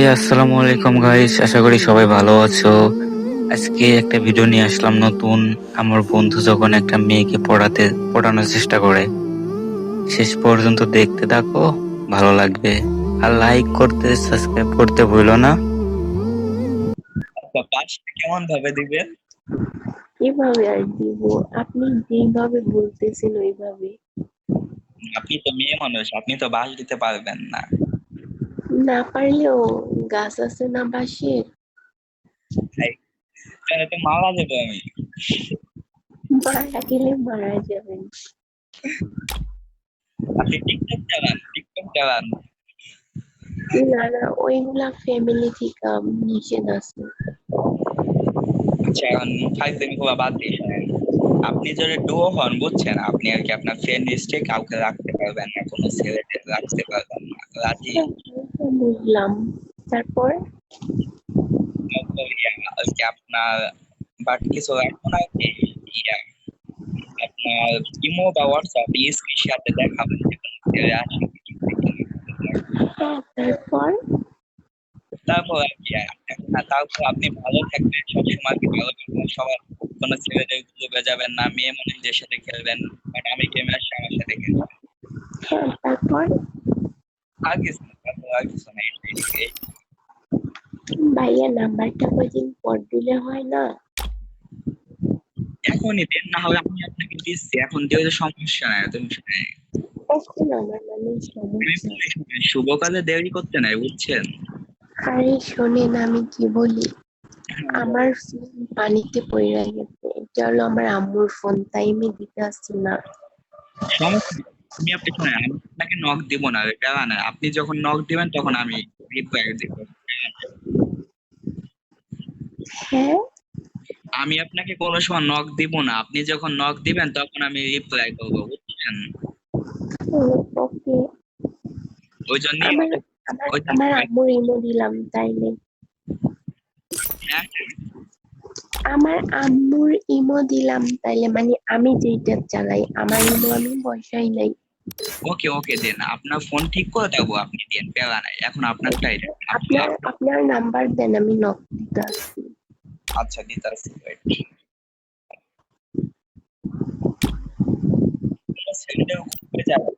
High, আসসালামু আলাইকুম guys. আশা করি সবাই ভালো আছো। আজকে একটা ভিডিও নিয়ে আসলাম নতুন। আমার বন্ধু যখন একটা মেয়েকে পড়ানোর চেষ্টা করে, শেষ পর্যন্ত দেখতে থাকো, ভালো লাগবে। আর লাইক করতে, সাবস্ক্রাইব করতে ভুলো না। পাঁচটা কেমন ভাবে দিবেন? কিভাবে আর দিব? আপনি যেইভাবে বলতেছেন ওইভাবে। আপনি তো মেয়ে মানুষ, আপনি তো বাঁশ দিতে পারবেন না। না পারলেও গাছ আছে না বাঁশের? তাই তাহলে তো মারা যাবো আমি। মারা গেলে মারা যাবেন। আপনি টিকটক চালান, টিকটক চালান। না না, ওইগুলা ফ্যামিলি থেকে নিষেধ আছে। আচ্ছা, এখন ফাইজলামি গুলো বাদ দিয়ে শোনেন। আপনি যদি ডুও হন, বুঝছেন, আপনি আর কি আপনার ফ্রেন্ড লিস্টে কাউকে রাখতে পারবেন না, কোনো ছেলেকে রাখতে পারবেন না। রাজি? হ্যাঁ, বুঝলাম। তারপর তারপর আর কি আপনার, বাট কিছু রাখুন আর কি। ইয়া, আপনার ইমো বা হোয়াটসঅ্যাপ ইসকির সাথে দেখাবেন যে কোনো ছেলে আসে কি। হ্যাঁ, তারপর তারপর আর কি, তারপর আপনি ভালো থাকবেন, সবসময় কি ভালো থাকবেন, সবার কোনো ছেলেদের গ্রুপে যাবেন না, মেয়ে মানুষদের সাথে খেলবেন, বাট আমি গেমে আসছি, আমার সাথে খেলবেন। হ্যাঁ, তারপর আর কিছু না, তারপর আর কিছু না, এই ভাইয়া নাম্বারটা কদিন পর দিলে হয় না? এখনই দেন, না হলে আমি আপনাকে দিচ্ছি, এখন দিয়ে তো সমস্যা নাই, তুমি শুনে এখন আমার মানে সমস্যা। শুভ কাজে দেরি করতে নাই, বুঝছেন। আরে শোনেন, আমি কি বলি, আমার ফোন পানিতে পড়ে গেছে। এটা হলো আমার আম্মুর ফোন, তাই আমি দিতে আসছি না। সমস্যা নেই। আমি আপনি শুনে, আমি আপনাকে নক দিব না, প্যারা না, আপনি যখন নক দিবেন তখন আমি রিপ্লাই দিব। হ্যাঁ, আমি আপনাকে কোনো সময় নক দিব না, আপনি যখন নক দিবেন তখন আমি রিপ্লাই করবো, বুঝছেন। ওকে। ওই জন্যই আমার আমার ওই জন্য আমার আম্মুর ইমো দিলাম তাইলে। হ্যাঁ, আমার আম্মুর ইমো দিলাম তাইলে, মানে আমি যেইটা চালাই আমার ইমো আমি বসাই নাই। ওকে ওকে, দেন আপনার ফোন ঠিক করে দেবো, আপনি দেন, প্যারা নাই, এখন আপনারটাই দেন। আপনার আপনার নাম্বার দেন, আমি নক দিতে আসছি। আচ্ছা, দিতাছি, wait। ছেলেদের গ্রুপে যাবেন,